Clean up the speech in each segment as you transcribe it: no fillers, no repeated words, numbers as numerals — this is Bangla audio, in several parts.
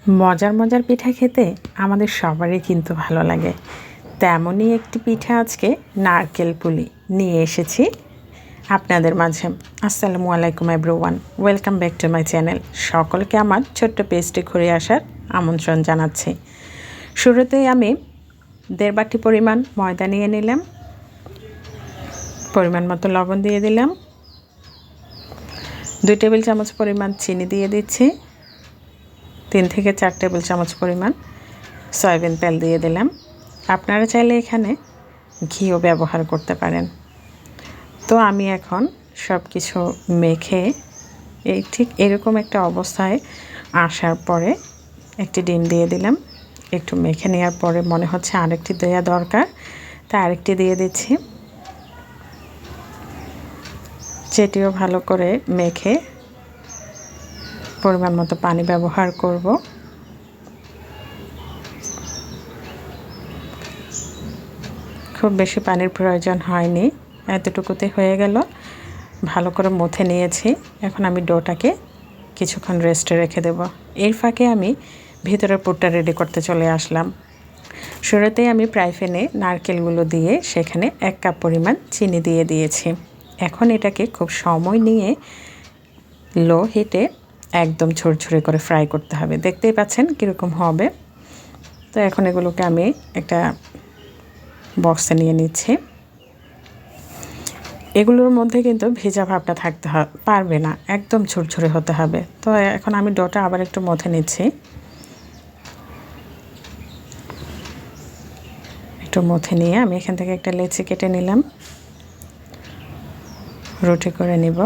মজার মজার পিঠা খেতে আমাদের সবারই কিন্তু ভালো লাগে। তেমনই একটি পিঠা আজকে নারকেল পুলি নিয়ে এসেছি আপনাদের মাঝে। আসসালামু আলাইকুম everyone, welcome back to my channel. সকলকে আমার ছোট্ট পেজটি ঘুরে আসার আমন্ত্রণ জানাচ্ছি। শুরুতেই আমি 1.5 বাটি পরিমাণ ময়দা নিয়ে নিলাম, পরিমাণ মতো লবণ দিয়ে দিলাম, 2 টেবিল চামচ পরিমাণ চিনি দিয়ে দিচ্ছি, 3 থেকে 4 টেবিল চামচ পরিমাণ সয়াবিন তেল দিয়ে দিলাম। আপনারা চাইলে এখানে ঘিও ব্যবহার করতে পারেন। তো আমি এখন সব কিছু মেখে ঠিক এরকম একটা অবস্থায় আসার পরে একটি ডিম দিয়ে দিলাম। একটু মেখে নেওয়ার পরে মনে হচ্ছে আরেকটি দেওয়া দরকার, তাই আরেকটি দিয়ে দিচ্ছি। সেটিও ভালো করে মেখে পরিমাণ মতো পানি ব্যবহার করব। খুব বেশি পানির প্রয়োজন হয়নি, এতটুকুতে হয়ে গেল। ভালো করে মথে নিয়েছি। এখন আমি ডোটাকে কিছুক্ষণ রেস্টে রেখে দেব। এর ফাঁকে আমি ভিতরের পুরটা রেডি করতে চলে আসলাম। শুরুতেই আমি ফ্রাই প্যানে নারকেলগুলো দিয়ে সেখানে 1 কাপ পরিমাণ চিনি দিয়ে দিয়েছি। এখন এটাকে খুব সময় নিয়ে লো হিটে একদম ঝরঝরে করে ফ্রাই করতে হবে। দেখতেই পাচ্ছেন কীরকম হবে। তো এখন এগুলোকে আমি একটা বক্সে নিয়ে নিচ্ছি। এগুলোর মধ্যে কিন্তু ভেজা ভাবটা থাকতে পারবে না, একদম ঝরঝরে হতে হবে। তো এখন আমি ডোটা আবার একটু মথে নিচ্ছি। একটু মথে নিয়ে আমি এখান থেকে একটা লেচি কেটে নিলাম, রুটি করে নিব।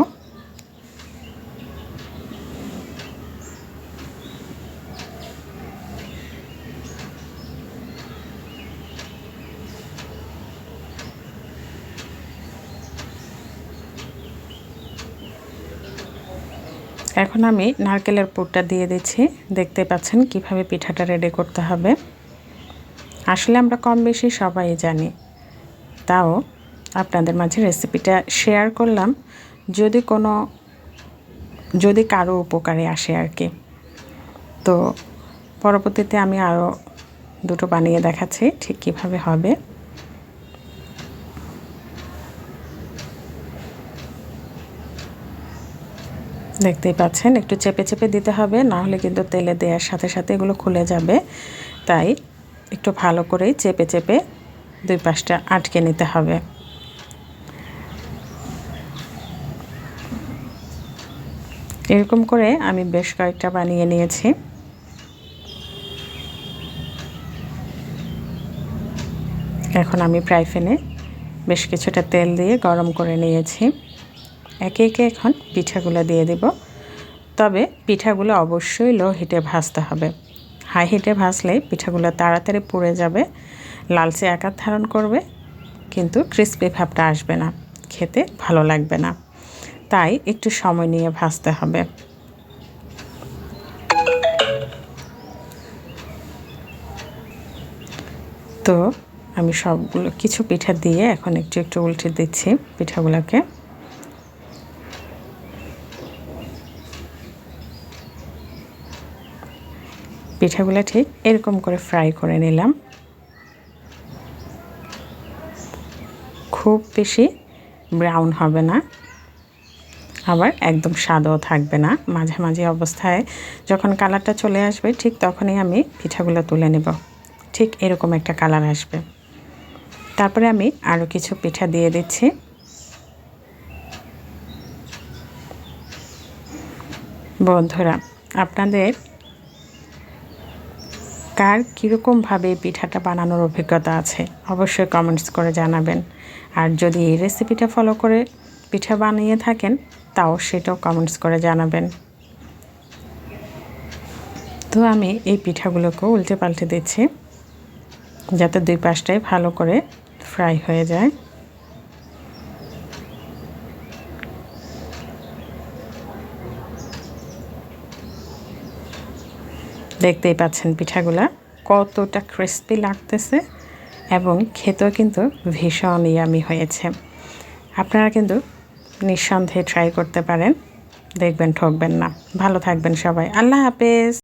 এখন আমি নারকেলের পুরটা দিয়ে দিচ্ছি। দেখতে পাচ্ছেন কিভাবে পিঠাটা রেডি করতে হবে। আসলে আমরা কম বেশি সবাই জানি, তাও আপনাদের মাঝে রেসিপিটা শেয়ার করলাম যদি কারো উপকারে আসে আর কি। তো পরবর্তীতে আমি আরও 2টো বানিয়ে দেখাচ্ছি ঠিক কীভাবে হবে। দেখতেই পাচ্ছেন একটু চেপে চেপে দিতে হবে, না হলে কিন্তু তেলে দেওয়ার সাথে সাথে এগুলো খুলে যাবে। তাই একটু ভালো করে চেপে চেপে 2 পাশটা আটকে নিতে হবে। এরকম করে আমি বেশ কয়েকটা বানিয়ে নিয়েছি। এখন আমি ফ্রাই প্যানে বেশ কিছুটা তেল দিয়ে গরম করে নিয়েছি। একে একে এখন পিঠাগুলো দিয়ে দেব। তবে পিঠাগুলো অবশ্যই লো হিটে ভাজতে হবে। হাই হিটে ভাজলে পিঠাগুলো তাড়াতাড়ি পুড়ে যাবে, লালচে আকার ধারণ করবে, কিন্তু ক্রিস্পি ভাবটা আসবে না, খেতে ভালো লাগবে না। তাই একটু সময় নিয়ে ভাজতে হবে। তো আমি সবগুলো কিছু পিঠা দিয়ে এখন একটু একটু উল্টে দিচ্ছি পিঠাগুলোকে। পিঠাগুলো ঠিক এরকম করে ফ্রাই করে নিলাম। খুব বেশি ব্রাউন হবে না, আবার একদম সাদাও থাকবে না। মাঝামাঝি অবস্থায় যখন কালারটা চলে আসবে ঠিক তখনই আমি পিঠাগুলো তুলে নেব। ঠিক এরকম একটা কালার আসবে। তারপরে আমি আরও কিছু পিঠা দিয়ে দিচ্ছি। বন্ধুরা, আপনাদের কার কীরকমভাবে পিঠাটা বানানোর অভিজ্ঞতা আছে অবশ্যই কমেন্টস করে জানাবেন। আর যদি এই রেসিপিটা ফলো করে পিঠা বানিয়ে থাকেন তাও সেটাও কমেন্টস করে জানাবেন। তো আমি এই পিঠাগুলোকে উল্টে পাল্টে দিচ্ছি যাতে 2 পাশটাই ভালো করে ফ্রাই হয়ে যায়। দেখতেই পাচ্ছেন পিঠাগুলা কতটা ক্রিস্পি লাগতেছে এবং খেতেও কিন্তু ভীষণ ইয়ামি হয়েছে। আপনারা কিন্তু নিঃসন্দেহে ট্রাই করতে পারেন, দেখবেন ঠকবেন না। ভালো থাকবেন সবাই। আল্লাহ হাফেজ।